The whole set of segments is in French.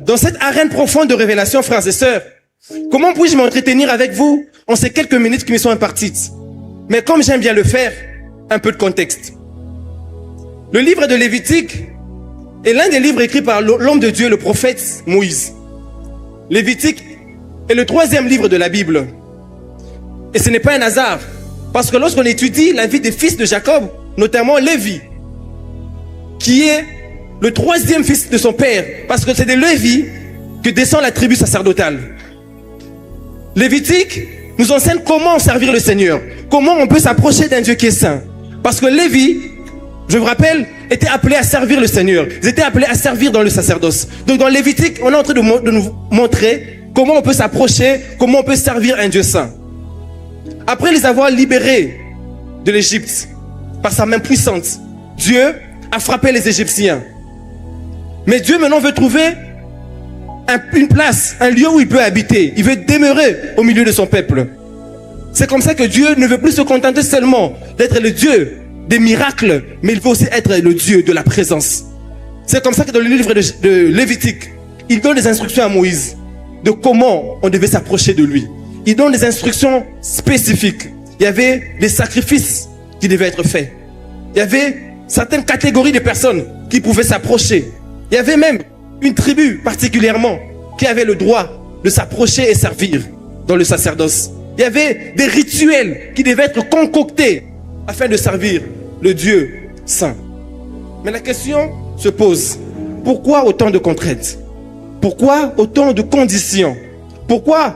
Dans cette arène profonde de révélation, frères et sœurs, comment puis-je m'entretenir avec vous en ces quelques minutes qui me sont imparties? Mais comme j'aime bien le faire, un peu de contexte. Le livre de Lévitique est l'un des livres écrits par l'homme de Dieu, le prophète Moïse. Lévitique est le 3e livre de la Bible. Et ce n'est pas un hasard, parce que lorsqu'on étudie la vie des fils de Jacob, notamment Lévi, qui est le 3e fils de son père, parce que c'est de Lévi que descend la tribu sacerdotale. Lévitique nous enseigne comment servir le Seigneur, comment on peut s'approcher d'un Dieu qui est saint. Parce que Lévi, je vous rappelle, était appelé à servir le Seigneur. Ils étaient appelés à servir dans le sacerdoce. Donc dans Lévitique, on est en train de nous montrer comment on peut s'approcher, comment on peut servir un Dieu saint. Après les avoir libérés de l'Égypte, par sa main puissante, Dieu a frappé les Égyptiens. Mais Dieu maintenant veut trouver une place, un lieu où il peut habiter. Il veut demeurer au milieu de son peuple. C'est comme ça que Dieu ne veut plus se contenter seulement d'être le Dieu des miracles, mais il veut aussi être le Dieu de la présence. C'est comme ça que dans le livre de Lévitique, il donne des instructions à Moïse de comment on devait s'approcher de lui. Il donne des instructions spécifiques. Il y avait des sacrifices qui devaient être faits. Il y avait certaines catégories de personnes qui pouvaient s'approcher. Il y avait même une tribu particulièrement qui avait le droit de s'approcher et servir dans le sacerdoce. Il y avait des rituels qui devaient être concoctés afin de servir le Dieu saint. Mais la question se pose, pourquoi autant de contraintes? Pourquoi autant de conditions? Pourquoi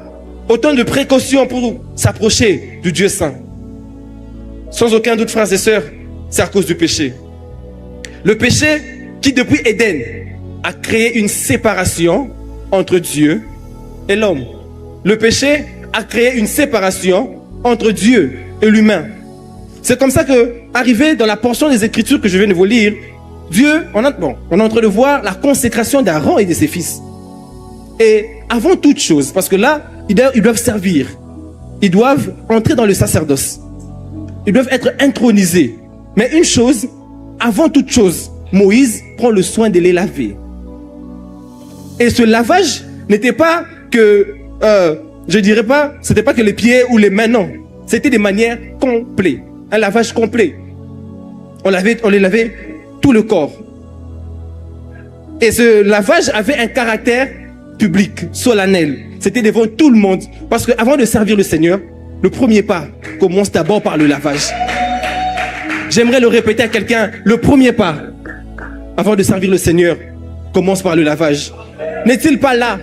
autant de précautions pour s'approcher du Dieu saint? Sans aucun doute, frères et sœurs, c'est à cause du péché. Le péché qui, depuis Éden, a créé une séparation entre Dieu et l'homme. Le péché a créé une séparation entre Dieu et l'humain. C'est comme ça que, arrivé dans la portion des Écritures que je viens de vous lire, Dieu, on est en train de voir la consécration d'Aaron et de ses fils. Et avant toute chose, parce que là, ils doivent servir, ils doivent entrer dans le sacerdoce, ils doivent être intronisés. Mais une chose, avant toute chose, Moïse prend le soin de les laver. Et ce lavage n'était pas que, je dirais pas, c'était pas que les pieds ou les mains, non. C'était de manière complète, un lavage complet. On les lavait tout le corps. Et ce lavage avait un caractère public, solennel. C'était devant tout le monde. Parce qu'avant de servir le Seigneur, le premier pas commence d'abord par le lavage. J'aimerais le répéter à quelqu'un, le premier pas, avant de servir le Seigneur, commence par le lavage. N'est-il pas là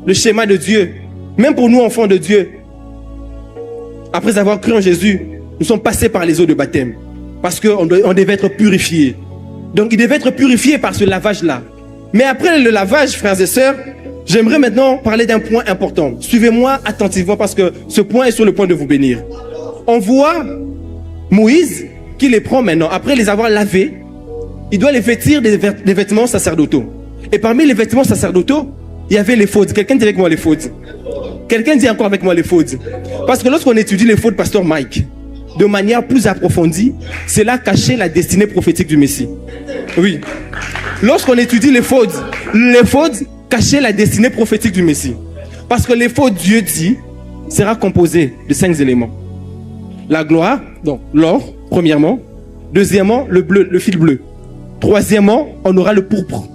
le schéma de Dieu? Même pour nous, enfants de Dieu, après avoir cru en Jésus, nous sommes passés par les eaux de baptême. Parce qu'on devait être purifiés. Donc, il devait être purifié par ce lavage-là. Mais après le lavage, frères et sœurs, j'aimerais maintenant parler d'un point important. Suivez-moi attentivement parce que ce point est sur le point de vous bénir. On voit Moïse qui les prend maintenant. Après les avoir lavés, il doit les vêtir des vêtements sacerdotaux. Et parmi les vêtements sacerdotaux, il y avait les fautes. Quelqu'un dit avec moi les fautes. Quelqu'un dit encore avec moi les fautes. Parce que lorsqu'on étudie les fautes, pasteur Mike, de manière plus approfondie, cela cachait la destinée prophétique du Messie. Oui. Lorsqu'on étudie les fautes cachaient la destinée prophétique du Messie. Parce que les fautes, Dieu dit, sera composé de 5 éléments. La gloire, donc l'or, premièrement. Deuxièmement, le bleu, le fil bleu. Troisièmement, on aura le pourpre.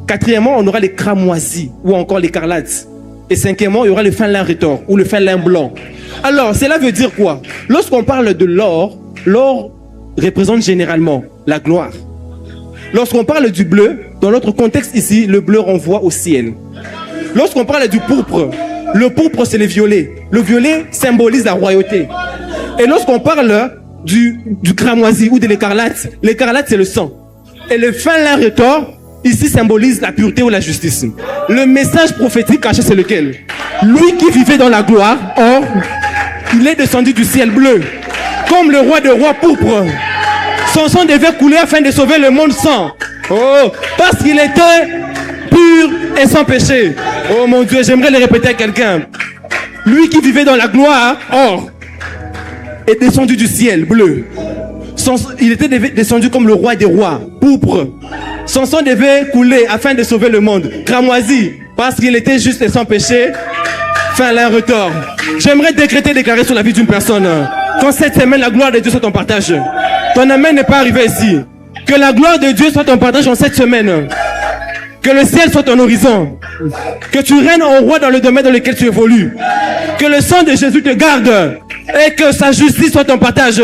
Quatrièmement, on aura les cramoisis ou encore l'écarlate. Et cinquièmement, il y aura le fin lin rétort ou le fin lin blanc. Alors, cela veut dire quoi? Lorsqu'on parle de l'or, l'or représente généralement la gloire. Lorsqu'on parle du bleu, dans notre contexte ici, le bleu renvoie au ciel. Lorsqu'on parle du pourpre, le pourpre c'est le violet. Le violet symbolise la royauté. Et lorsqu'on parle du cramoisi ou de l'écarlate, l'écarlate c'est le sang. Et le fin lin rétort, ici symbolise la pureté ou la justice. Le message prophétique caché c'est lequel? Lui qui vivait dans la gloire, or, il est descendu du ciel bleu, comme le roi de rois pourpre. Son sang devait couler afin de sauver le monde sans. Oh, parce qu'il était pur et sans péché. Oh mon Dieu, j'aimerais le répéter à quelqu'un. Lui qui vivait dans la gloire, or, est descendu du ciel bleu. Il était descendu comme le roi des rois, pourpre. Son sang devait couler afin de sauver le monde. Cramoisi, parce qu'il était juste et sans péché. Fin à un retort. J'aimerais déclarer sur la vie d'une personne. Qu'en cette semaine, la gloire de Dieu soit ton partage. Ton amen n'est pas arrivé ici. Que la gloire de Dieu soit ton partage en cette semaine. Que le ciel soit ton horizon. Que tu règnes en roi dans le domaine dans lequel tu évolues. Que le sang de Jésus te garde. Et que sa justice soit ton partage.